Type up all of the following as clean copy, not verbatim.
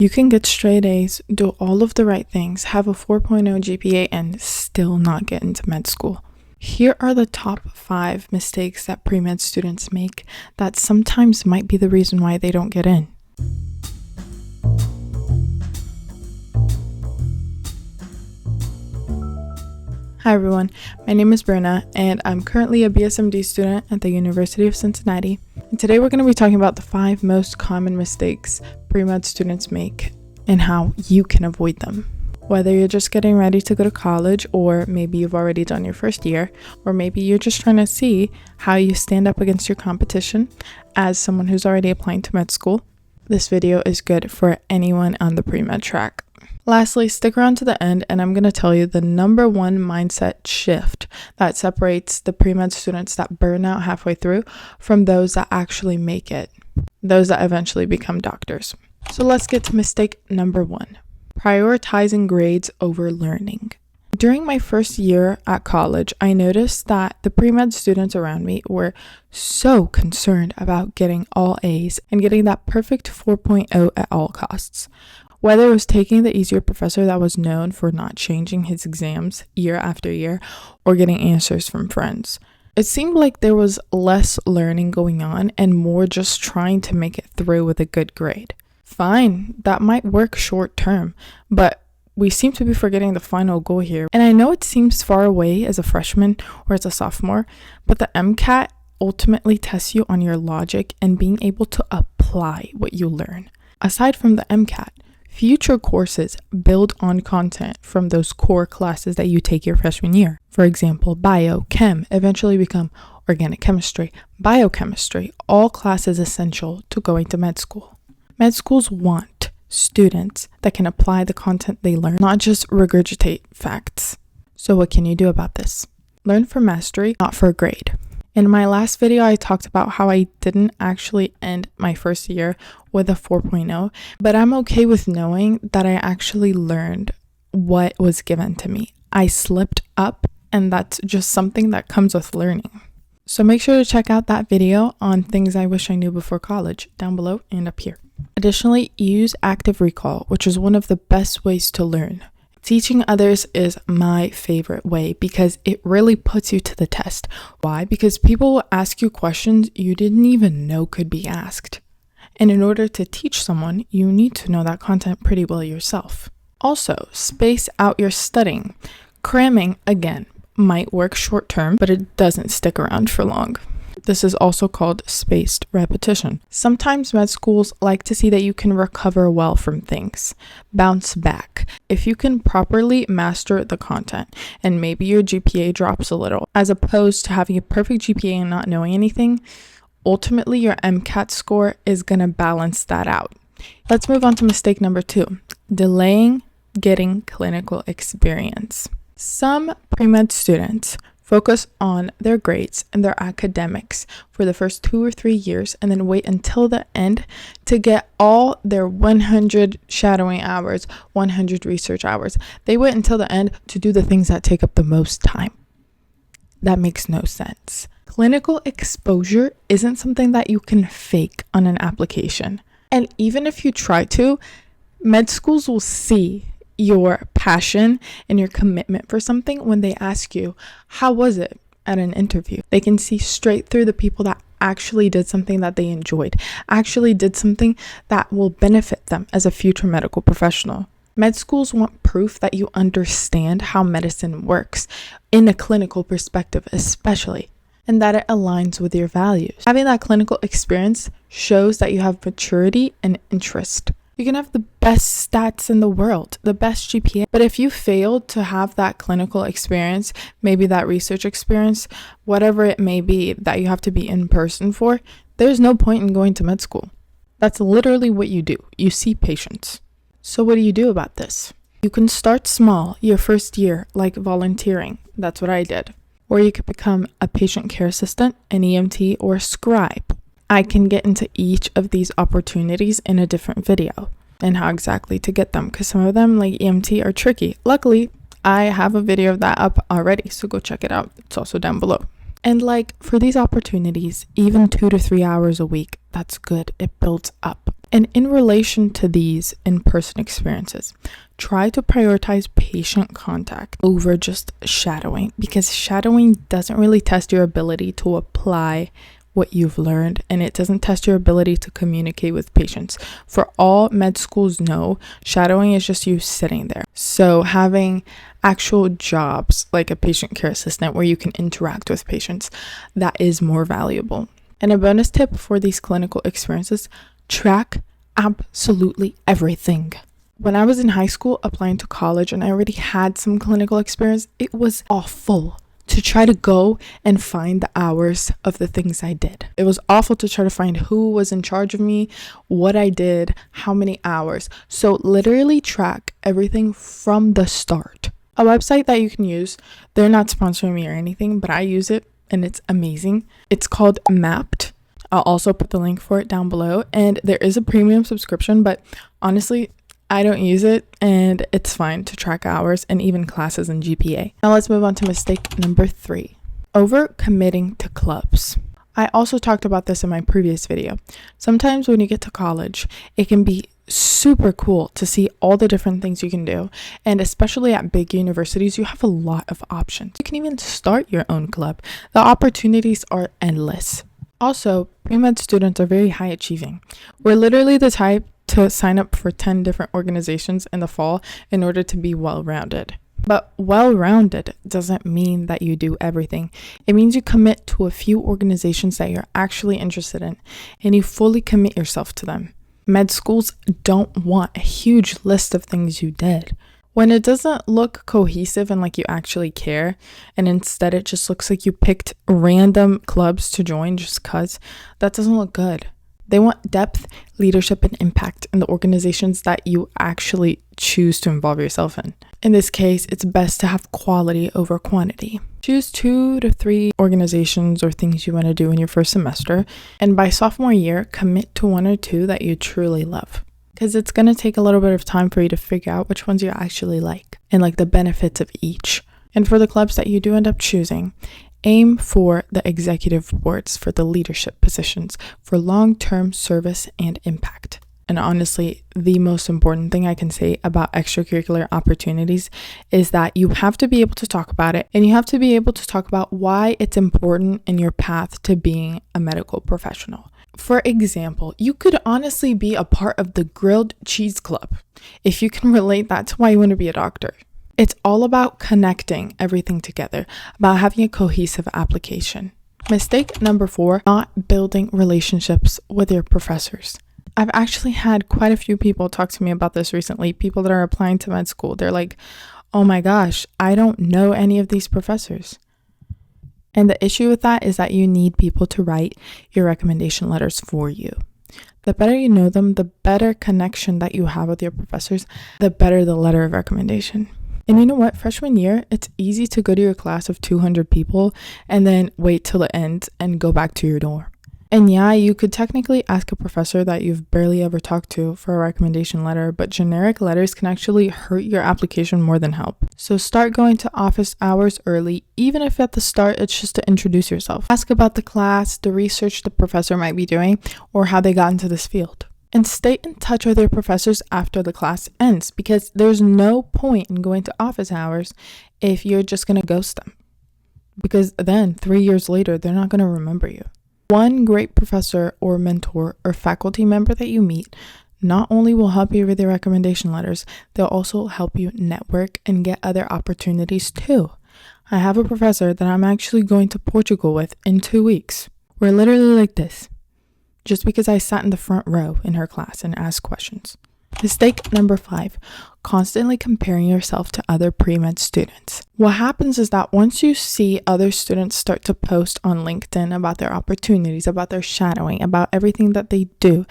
You can get straight A's, do all of the right things, have a 4.0 GPA, and still not get into med school. Here are the top 5 mistakes that pre-med students make that sometimes might be the reason why they don't get in. Hi everyone, my name is Bruna and I'm currently a bsmd student at the University of Cincinnati. And today we're going to be talking about the 5 most common mistakes pre-med students make and how you can avoid them. Whether you're just getting ready to go to college, or maybe you've already done your first year, or maybe you're just trying to see how you stand up against your competition as someone who's already applying to med school, this video is good for anyone on the pre-med track. Lastly, stick around to the end and I'm going to tell you the number 1 mindset shift that separates the pre-med students that burn out halfway through from those that actually make it, those that eventually become doctors. So let's get to mistake number 1, prioritizing grades over learning. During my first year at college, I noticed that the pre-med students around me were so concerned about getting all A's and getting that perfect 4.0 at all costs. Whether it was taking the easier professor that was known for not changing his exams year after year, or getting answers from friends. It seemed like there was less learning going on and more just trying to make it through with a good grade. Fine, that might work short term, but we seem to be forgetting the final goal here. And I know it seems far away as a freshman or as a sophomore, but the MCAT ultimately tests you on your logic and being able to apply what you learn. Aside from the MCAT, future courses build on content from those core classes that you take your freshman year. For example, bio, chem, eventually become organic chemistry, biochemistry, all classes essential to going to med school. Med schools want students that can apply the content they learn, not just regurgitate facts. So what can you do about this? Learn for mastery, not for a grade. In my last video, I talked about how I didn't actually end my first year with a 4.0, but I'm okay with knowing that I actually learned what was given to me. I slipped up, and that's just something that comes with learning. So make sure to check out that video on things I wish I knew before college down below and up here. Additionally, use active recall, which is one of the best ways to learn. Teaching others is my favorite way because it really puts you to the test. Why? Because people will ask you questions you didn't even know could be asked. And in order to teach someone, you need to know that content pretty well yourself. Also, space out your studying. Cramming, again, might work short term, but it doesn't stick around for long. This is also called spaced repetition. Sometimes med schools like to see that you can recover well from things. Bounce back. If you can properly master the content and maybe your GPA drops a little, as opposed to having a perfect GPA and not knowing anything, ultimately your MCAT score is going to balance that out. Let's move on to mistake number 2, delaying getting clinical experience. Some pre-med students focus on their grades and their academics for the first 2 or 3 years and then wait until the end to get all their 100 shadowing hours, 100 research hours. They wait until the end to do the things that take up the most time. That makes no sense. Clinical exposure isn't something that you can fake on an application. And even if you try to, med schools will see your passion and your commitment for something when they ask you, how was it at an interview? They can see straight through the people that actually did something that they enjoyed, actually did something that will benefit them as a future medical professional. Med schools want proof that you understand how medicine works in a clinical perspective, especially, and that it aligns with your values. Having that clinical experience shows that you have maturity and interest. You can have the best stats in the world, the best GPA, but if you fail to have that clinical experience, maybe that research experience, whatever it may be that you have to be in person for, there's no point in going to med school. That's literally what you do. You see patients. So what do you do about this? You can start small your first year, like volunteering. That's what I did. Or you could become a patient care assistant, an EMT, or a scribe. I can get into each of these opportunities in a different video and how exactly to get them, because some of them, like EMT, are tricky. Luckily, I have a video of that up already, so go check it out. It's also down below. And like for these opportunities, even 2 to 3 hours a week, that's good. It builds up. And in relation to these in-person experiences, try to prioritize patient contact over just shadowing, because shadowing doesn't really test your ability to apply what you've learned, and it doesn't test your ability to communicate with patients. For all med schools know, shadowing is just you sitting there. So having actual jobs like a patient care assistant where you can interact with patients, that is more valuable. And a bonus tip for these clinical experiences, track absolutely everything. When I was in high school applying to college and I already had some clinical experience, it was awful to try to go and find the hours of the things I did. It was awful to try to find who was in charge of me, what I did, how many hours. So literally track everything from the start. A website that you can use, they're not sponsoring me or anything, but I use it and it's amazing. It's called Mapped. I'll also put the link for it down below, and there is a premium subscription, but honestly, I don't use it and it's fine to track hours and even classes and GPA. Now let's move on to mistake number 3, overcommitting to clubs. I also talked about this in my previous video. Sometimes when you get to college, it can be super cool to see all the different things you can do. And especially at big universities, you have a lot of options. You can even start your own club. The opportunities are endless. Also, pre-med students are very high achieving. We're literally the type to sign up for 10 different organizations in the fall in order to be well-rounded. But well-rounded doesn't mean that you do everything. It means you commit to a few organizations that you're actually interested in and you fully commit yourself to them. Med schools don't want a huge list of things you did. When it doesn't look cohesive and like you actually care, and instead it just looks like you picked random clubs to join just cause, that doesn't look good. They want depth, leadership, and impact in the organizations that you actually choose to involve yourself in. In this case, it's best to have quality over quantity. Choose 2 to 3 organizations or things you want to do in your first semester, and by sophomore year, commit to 1 or 2 that you truly love. Because it's going to take a little bit of time for you to figure out which ones you actually like and like the benefits of each. And for the clubs that you do end up choosing, aim for the executive boards, for the leadership positions, for long-term service and impact. And honestly, the most important thing I can say about extracurricular opportunities is that you have to be able to talk about it, and you have to be able to talk about why it's important in your path to being a medical professional. For example, you could honestly be a part of the grilled cheese club if you can relate that to why you want to be a doctor. It's all about connecting everything together, about having a cohesive application. Mistake number 4, not building relationships with your professors. I've actually had quite a few people talk to me about this recently, people that are applying to med school. They're like, oh my gosh, I don't know any of these professors. And the issue with that is that you need people to write your recommendation letters for you. The better you know them, the better connection that you have with your professors, the better the letter of recommendation. And you know what? Freshman year, it's easy to go to your class of 200 people and then wait till it ends and go back to your dorm. And yeah, you could technically ask a professor that you've barely ever talked to for a recommendation letter, but generic letters can actually hurt your application more than help. So start going to office hours early, even if at the start it's just to introduce yourself. Ask about the class, the research the professor might be doing, or how they got into this field. And stay in touch with your professors after the class ends, because there's no point in going to office hours if you're just going to ghost them. Because then 3 years later, they're not going to remember you. One great professor or mentor or faculty member that you meet not only will help you with your recommendation letters, they'll also help you network and get other opportunities too. I have a professor that I'm actually going to Portugal with in 2 weeks. We're literally like this, just because I sat in the front row in her class and asked questions. Mistake number 5, constantly comparing yourself to other pre-med students. What happens is that once you see other students start to post on LinkedIn about their opportunities, about their shadowing, about everything that they do,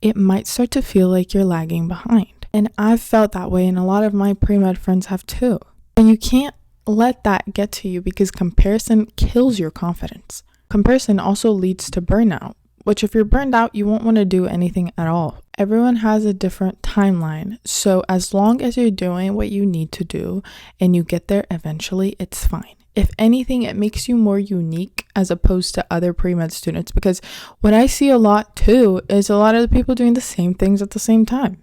it might start to feel like you're lagging behind. And I've felt that way, and a lot of my pre-med friends have too. And you can't let that get to you, because comparison kills your confidence. Comparison also leads to burnout, which if you're burned out, you won't want to do anything at all. Everyone has a different timeline, so as long as you're doing what you need to do and you get there eventually, it's fine. If anything, it makes you more unique as opposed to other pre-med students, because what I see a lot too is a lot of the people doing the same things at the same time.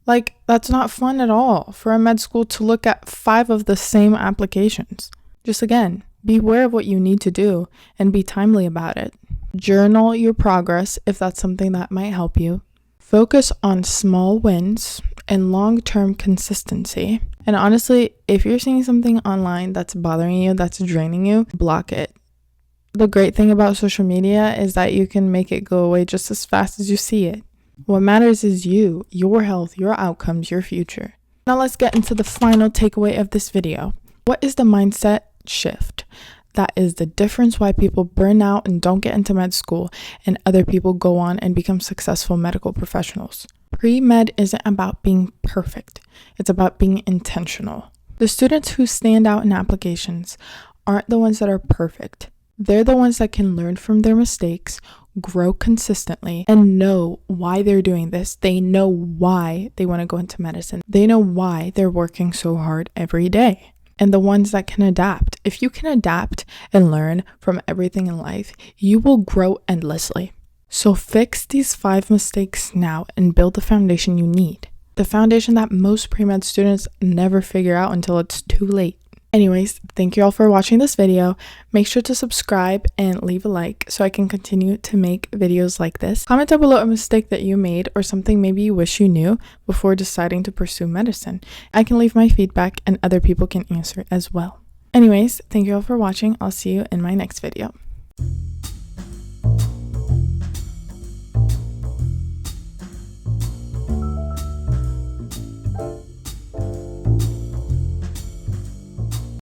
Like, that's not fun at all for a med school to look at 5 of the same applications. Just again, be aware of what you need to do and be timely about it. Journal your progress if that's something that might help you. Focus on small wins and long-term consistency. And honestly, if you're seeing something online that's bothering you, that's draining you, block it. The great thing about social media is that you can make it go away just as fast as you see it. What matters is you, your health, your outcomes, your future. Now let's get into the final takeaway of this video. What is the mindset shift? That is the difference why people burn out and don't get into med school and other people go on and become successful medical professionals. Pre-med isn't about being perfect. It's about being intentional. The students who stand out in applications aren't the ones that are perfect. They're the ones that can learn from their mistakes, grow consistently, and know why they're doing this. They know why they want to go into medicine. They know why they're working so hard every day. And the ones that can adapt. If you can adapt and learn from everything in life, you will grow endlessly. So fix these 5 mistakes now and build the foundation you need. The foundation that most pre-med students never figure out until it's too late. Anyways, thank you all for watching this video. Make sure to subscribe and leave a like so I can continue to make videos like this. Comment down below a mistake that you made or something maybe you wish you knew before deciding to pursue medicine. I can leave my feedback and other people can answer as well. Anyways, thank you all for watching. I'll see you in my next video.